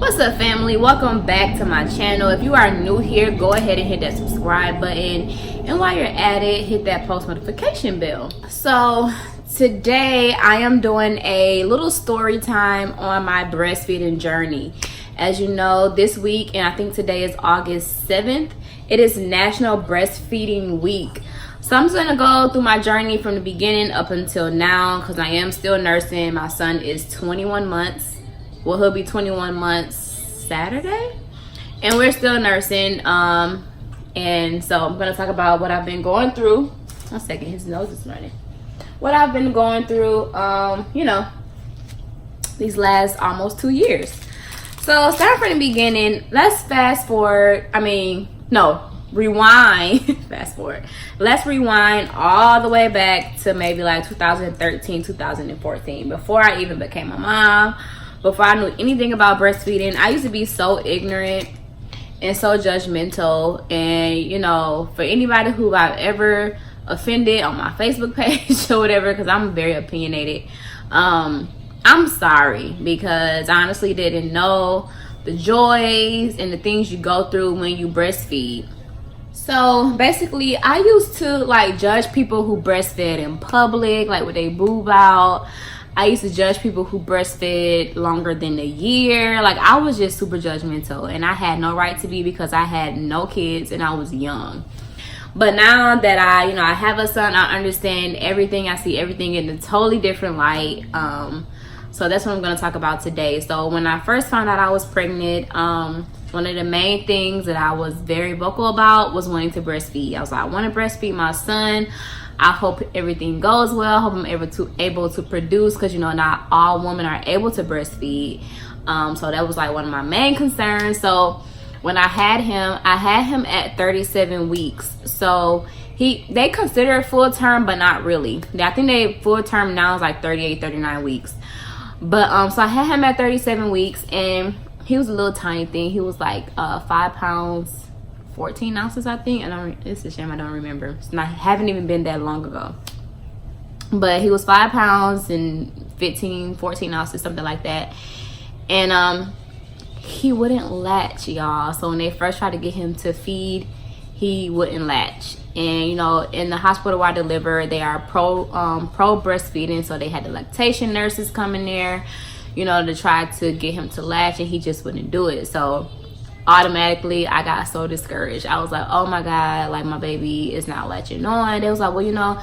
What's up, family? Welcome back to my channel. If you are new here, go ahead and hit that subscribe button, and while you're at it, hit that post notification bell. So today I am doing a little story time on my breastfeeding journey. As you know, this week, and I think today is August 7th, it is National Breastfeeding Week. So I'm just gonna go through my journey from the beginning up until now, because I am still nursing. My son is 21 months. Well, he'll be 21 months Saturday, and we're still nursing. And so I'm gonna talk about what I've been going through. One second, his nose is running. What I've been going through, you know, these last almost 2 years. So starting from the beginning, let's fast forward. Rewind. Fast forward. Let's rewind all the way back to maybe like 2013, 2014, before I even became a mom. Before I knew anything about breastfeeding. I used to be so ignorant and so judgmental. And, you know, for anybody who I've ever offended on my Facebook page or whatever, because I'm very opinionated, I'm sorry, because I honestly didn't know the joys and the things you go through when you breastfeed. So basically, I used to like judge people who breastfed in public, like with their boob out. I used to judge people who breastfed longer than a year. Like, I was just super judgmental, and I had no right to be, because I had no kids and I was young. But now that I have a son, I understand everything. I see everything in a totally different light. So that's what I'm going to talk about today. So when I first found out I was pregnant, one of the main things that I was very vocal about was wanting to breastfeed. I was like, I want to breastfeed my son. I hope everything goes well. I hope I'm able to produce, because, you know, not all women are able to breastfeed. So that was like one of my main concerns. So when I had him at 37 weeks. So they consider it full term, but not really. I think they full term now is like 38, 39 weeks. But so I had him at 37 weeks, and he was a little tiny thing. He was like 5 pounds 14 ounces, I think. It's a shame I don't remember. Haven't even been that long ago. But he was 5 pounds and 14 ounces, something like that. And he wouldn't latch, y'all. So when they first tried to get him to feed, he wouldn't latch. And, you know, in the hospital where I delivered, they are pro breastfeeding. So they had the lactation nurses come in there, you know, to try to get him to latch, and he just wouldn't do it. So automatically I got so discouraged. I was like, oh my God, like, my baby is not latching on. They was like, well, you know,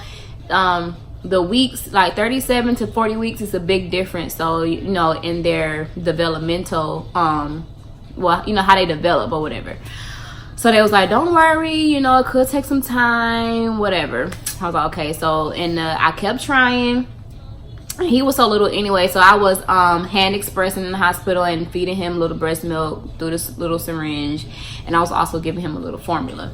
the weeks, like 37 to 40 weeks is a big difference. So, you know, in their developmental, well, you know, how they develop or whatever. So they was like, don't worry, you know, it could take some time, whatever. I was like, okay. So, and I kept trying. He was so little anyway, so I was hand expressing in the hospital and feeding him little breast milk through this little syringe, and I was also giving him a little formula.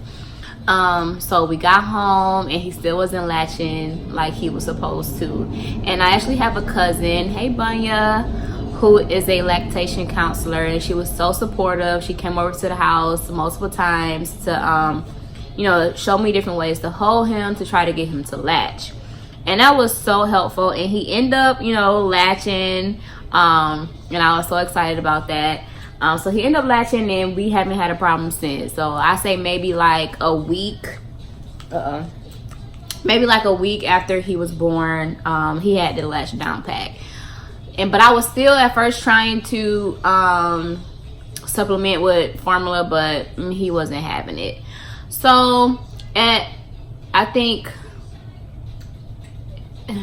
So we got home, and he still wasn't latching like he was supposed to. And I actually have a cousin, hey Bunya, who is a lactation counselor, and she was so supportive. She came over to the house multiple times to you know, show me different ways to hold him, to try to get him to latch. And that was so helpful, and he ended up, you know, latching, and I was so excited about that. So he ended up latching, and we haven't had a problem since. So I say maybe like a week, after he was born, he had the latch down pat. But I was still at first trying to supplement with formula, but he wasn't having it. So I think,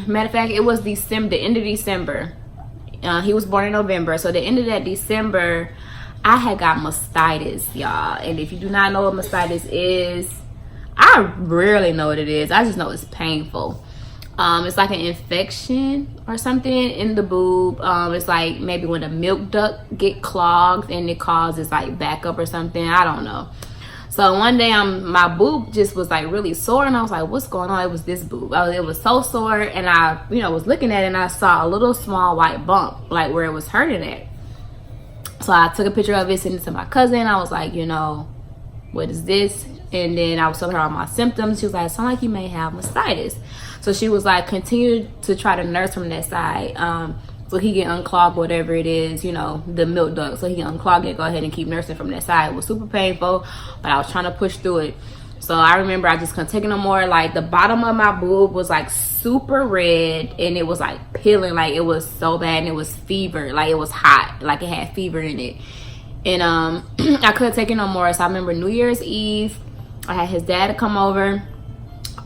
matter of fact, it was December, the end of December. He was born in November, so the end of that December, I had got mastitis, y'all. And if you do not know what mastitis is, I rarely know what it is. I just know it's painful. It's like an infection or something in the boob. It's like maybe when the milk duct get clogged and it causes like backup or something. I don't know. So one day my boob just was like really sore, and I was like, what's going on? It was this boob. It was so sore, and I, you know, was looking at it, and I saw a little small white bump, like where it was hurting at. So I took a picture of it, sent it to my cousin. I was like, you know, what is this? And then I was telling her all my symptoms. She was like, it sounds like you may have mastitis. So she was like, continue to try to nurse from that side. so he can unclog whatever it is, you know, the milk duct, so he can unclog it, go ahead and keep nursing from that side. It was super painful, but I was trying to push through it. So I remember I just couldn't take it no more. Like the bottom of my boob was like super red, and it was like peeling, like it was so bad, and it was fever, like it was hot, like it had fever in it. And I couldn't take it no more. So I remember New Year's Eve, I had his dad to come over,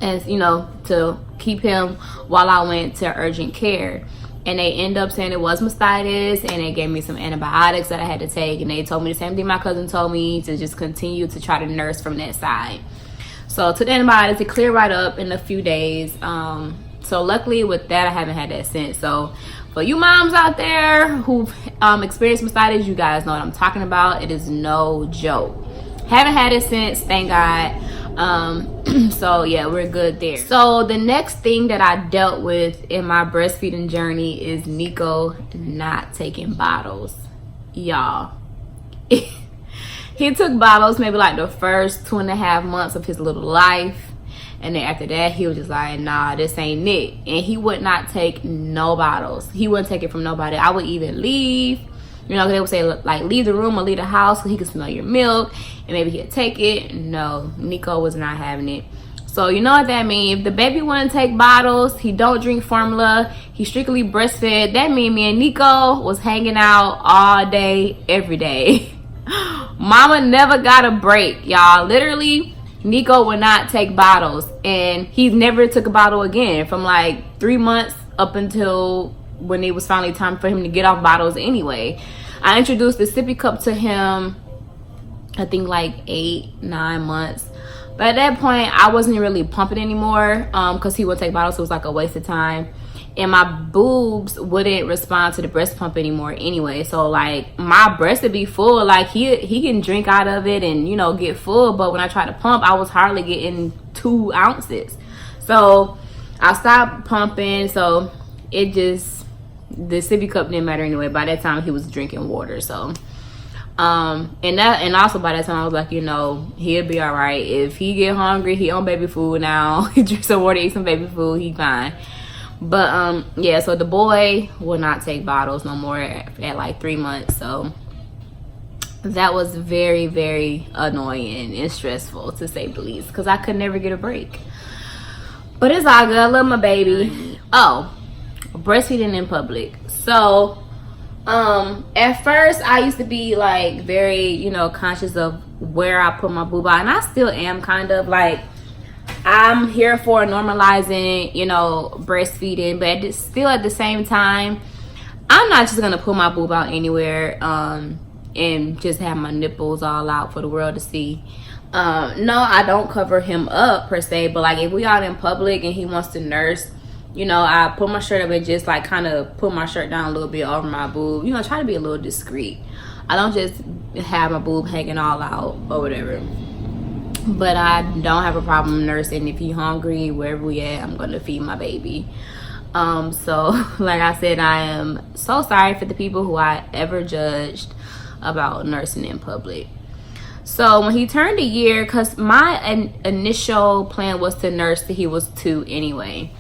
and you know, to keep him while I went to urgent care. And they end up saying it was mastitis, and they gave me some antibiotics that I had to take, and they told me the same thing my cousin told me, to just continue to try to nurse from that side. So I took the antibiotics, it cleared right up in a few days. So luckily with that, I haven't had that since. So for you moms out there who've experienced mastitis, you guys know what I'm talking about. It is no joke. Haven't had it since, thank God. So yeah, we're good there. So the next thing that I dealt with in my breastfeeding journey is Nico not taking bottles. Y'all, he took bottles maybe like the first 2.5 months of his little life, and then after that he was just like, nah, this ain't it. And he would not take no bottles. He wouldn't take it from nobody. I would even leave, you know, they would say like leave the room or leave the house so he could smell your milk and maybe he'd take it. No, Nico was not having it. So you know what that means. If the baby wouldn't take bottles, he don't drink formula, he strictly breastfed, that means me and Nico was hanging out all day, every day. Mama never got a break, y'all. Literally, Nico would not take bottles, and he never took a bottle again from like 3 months up until when it was finally time for him to get off bottles anyway. I introduced the sippy cup to him, I think like 8-9 months. But at that point, I wasn't really pumping anymore because he would take bottles, so it was like a waste of time. And my boobs wouldn't respond to the breast pump anymore anyway. So like my breast would be full. Like he can drink out of it and, you know, get full. But when I tried to pump, I was hardly getting 2 ounces. So I stopped pumping. So it just, the sippy cup didn't matter anyway. By that time he was drinking water. So and also by that time I was like, you know, he'll be all right. If he get hungry, he on baby food now. He drink some water, eat some baby food, he fine. But yeah, so the boy will not take bottles no more at like 3 months. So that was very, very annoying and stressful, to say the least, because I could never get a break. But it's all good. I love my baby. Oh, breastfeeding in public. So at first I used to be like very, you know, conscious of where I put my boob out, and I still am kind of like, I'm here for normalizing, you know, breastfeeding, but still at the same time, I'm not just gonna put my boob out anywhere and just have my nipples all out for the world to see. No, I don't cover him up per se, but like if we out in public and he wants to nurse, you know, I put my shirt up and just like kind of put my shirt down a little bit over my boob, you know, try to be a little discreet. I don't just have my boob hanging all out or whatever. But I don't have a problem nursing. If he's hungry, wherever we at, I'm gonna feed my baby. So like I said, I am so sorry for the people who I ever judged about nursing in public. So when he turned a year, because my initial plan was to nurse till he was 2 anyway.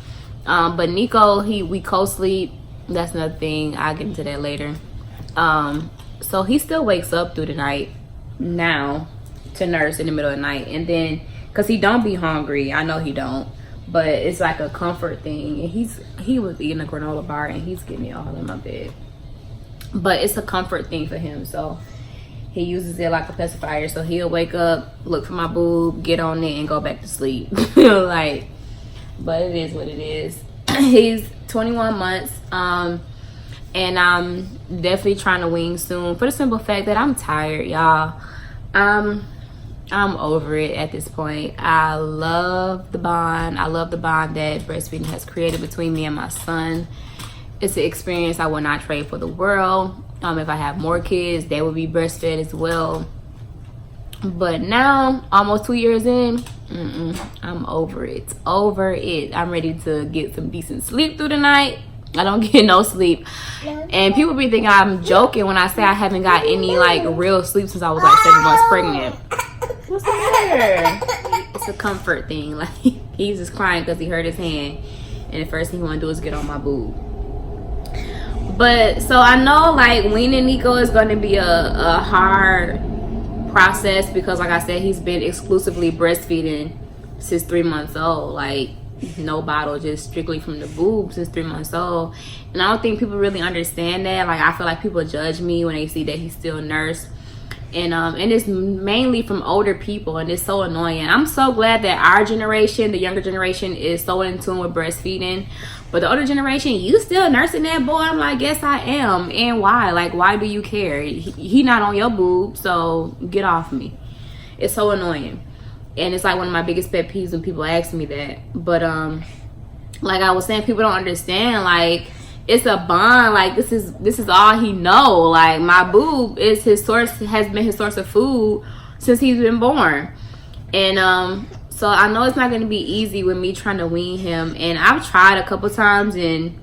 But Nico, we co-sleep. That's another thing. I'll get into that later. So he still wakes up through the night now to nurse in the middle of the night, and then because he don't be hungry, I know he don't, but it's like a comfort thing. And he was eating a granola bar and he's getting it all in my bed, but it's a comfort thing for him. So he uses it like a pacifier. So he'll wake up, look for my boob, get on it, and go back to sleep. Like, but it is what it is. He's 21 months, and I'm definitely trying to wean soon, for the simple fact that I'm tired, y'all. I'm over it at this point. I love the bond. I love the bond that breastfeeding has created between me and my son. It's an experience I will not trade for the world. If I have more kids, they will be breastfed as well. But now, almost 2 years in, I'm over it. Over it. I'm ready to get some decent sleep through the night. I don't get no sleep. And people be thinking I'm joking when I say I haven't got any like real sleep since I was like 7 months pregnant. What's the matter? It's a comfort thing. Like, he's just crying because he hurt his hand, and the first thing he want to do is get on my boob. But so I know like weaning Nico is going to be a hard process because, like I said, he's been exclusively breastfeeding since 3 months old. Like no bottle, just strictly from the boob since 3 months old. And I don't think people really understand that. Like I feel like people judge me when they see that he's still nursed. And it's mainly from older people, and it's so annoying. I'm so glad that our generation, the younger generation, is so in tune with breastfeeding. But the older generation, you still nursing that boy? I'm like, yes I am. And why? Like, why do you care? He not on your boob, so get off me. It's so annoying. And it's like one of my biggest pet peeves when people ask me that. But like I was saying, people don't understand, like, it's a bond. Like this is all he know. Like my boob is his source, has been his source of food since he's been born. And so I know it's not going to be easy with me trying to wean him. And I've tried a couple times, and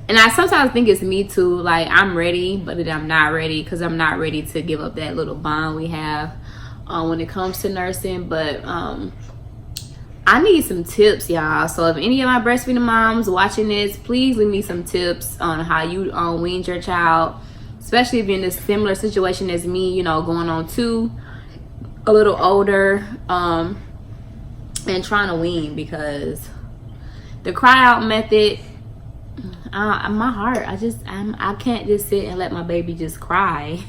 I sometimes think it's me too. Like I'm ready, but I'm not ready, because I'm not ready to give up that little bond we have when it comes to nursing. But I need some tips, y'all. So if any of my breastfeeding moms watching this, please leave me some tips on how you weaned your child, especially if you're in a similar situation as me, you know, going on 2, a little older, and trying to wean, because the cry out method, my heart, I can't just sit and let my baby just cry.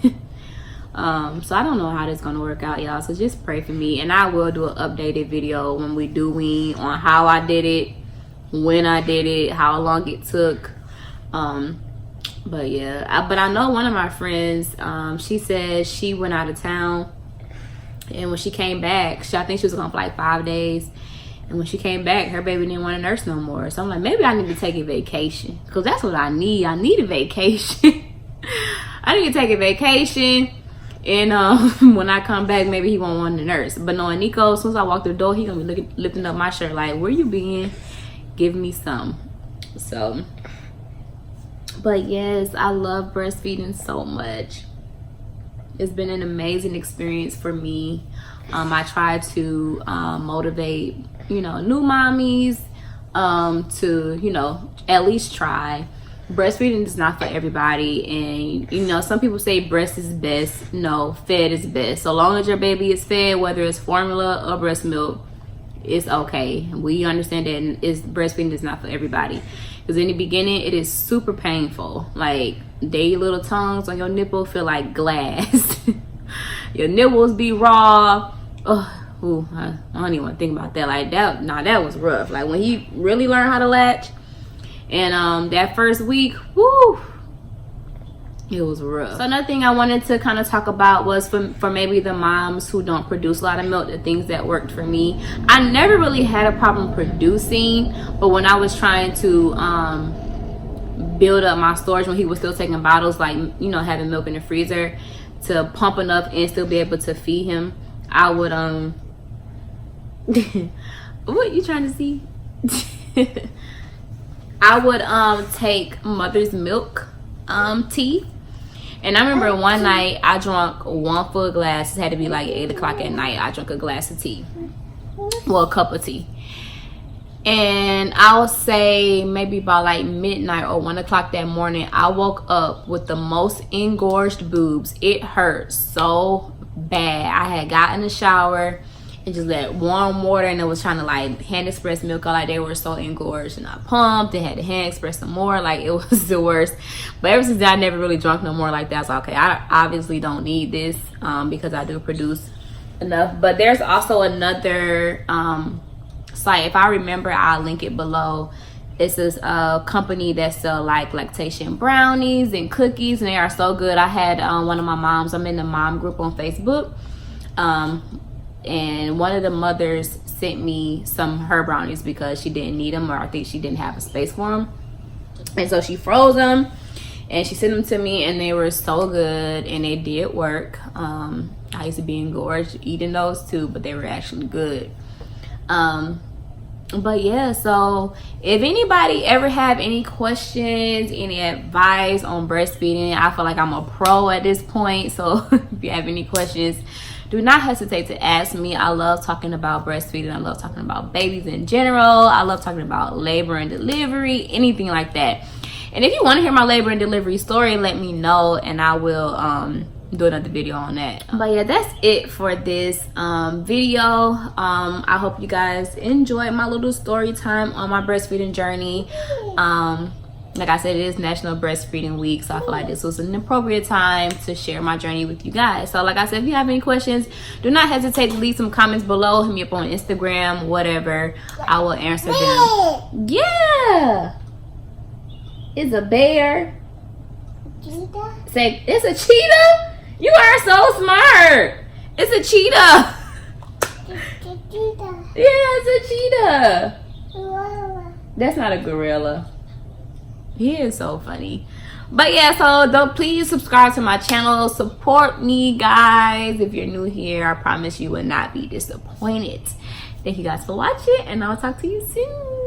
So I don't know how this is gonna work out, y'all, so just pray for me. And I will do an updated video when we do wean on how I did it, when I did it, how long it took. But yeah, but I know one of my friends, she said she went out of town, and when she came back, I think she was gone for like 5 days, and when she came back, her baby didn't want to nurse no more. So I'm like, maybe I need to take a vacation, because that's what I need. I need a vacation. I need to take a vacation. And when I come back, maybe he won't want to nurse. But knowing Nico, as soon as I walk through the door, he gonna be lifting up my shirt like, where you been? Give me some. So, but yes, I love breastfeeding so much. It's been an amazing experience for me. I try to motivate, you know, new mommies to, you know, at least try. Breastfeeding is not for everybody, and you know, some people say breast is best. No, fed is best. So long as your baby is fed, whether it's formula or breast milk, it's okay. We understand that breastfeeding is not for everybody, because in the beginning it is super painful. Like they little tongues on your nipple feel like glass. Your nipples be raw. Oh, I don't even want to think about that. Like that, that was rough. Like when he really learned how to latch. And that first week, whoo, it was rough. So another thing I wanted to kind of talk about was for maybe the moms who don't produce a lot of milk, the things that worked for me. I never really had a problem producing, but when I was trying to build up my storage when he was still taking bottles, like, you know, having milk in the freezer to pump enough and still be able to feed him, I would what you trying to see? I would take mother's milk tea. And I remember one night I drank 1 full glass. It had to be like 8 o'clock at night. I drank a glass of tea, well, a cup of tea. And I would say maybe about like midnight or 1 o'clock that morning, I woke up with the most engorged boobs. It hurt so bad. I had gotten in the shower and just let warm water, and it was trying to like hand express milk out. Like they were so engorged, and I pumped and had to hand express some more. Like it was the worst. But ever since then, I never really drunk no more like that. I was like, okay, I obviously don't need this because I do produce enough. But there's also another site, if I remember, I'll link it below. It's this company that sell like lactation brownies and cookies, and they are so good. I had one of my moms, I'm in the mom group on Facebook, and one of the mothers sent me some her brownies because she didn't need them, or I think she didn't have a space for them, and so she froze them and she sent them to me, and they were so good and they did work. I used to be engorged eating those too, but they were actually good. But yeah, so if anybody ever have any questions, any advice on breastfeeding, I feel like I'm a pro at this point. So if you have any questions, do not hesitate to ask me. I love talking about breastfeeding. I love talking about babies in general. I love talking about labor and delivery, anything like that. And if you want to hear my labor and delivery story, let me know and I will do another video on that. But yeah, that's it for this video. I hope you guys enjoyed my little story time on my breastfeeding journey. Like I said, it is National Breastfeeding Week, so I feel like this was an appropriate time to share my journey with you guys. So like I said, if you have any questions, do not hesitate to leave some comments below. Hit me up on Instagram, whatever. I will answer them. Yeah, it's a bear. Cheetah? Say, it's a cheetah? You are so smart. It's a cheetah. It's a cheetah. Yeah, it's a cheetah. Gorilla. That's not a gorilla. He is so funny. But yeah, so don't please subscribe to my channel. Support me, guys. If you're new here, I promise you will not be disappointed. Thank you guys for watching, and I'll talk to you soon.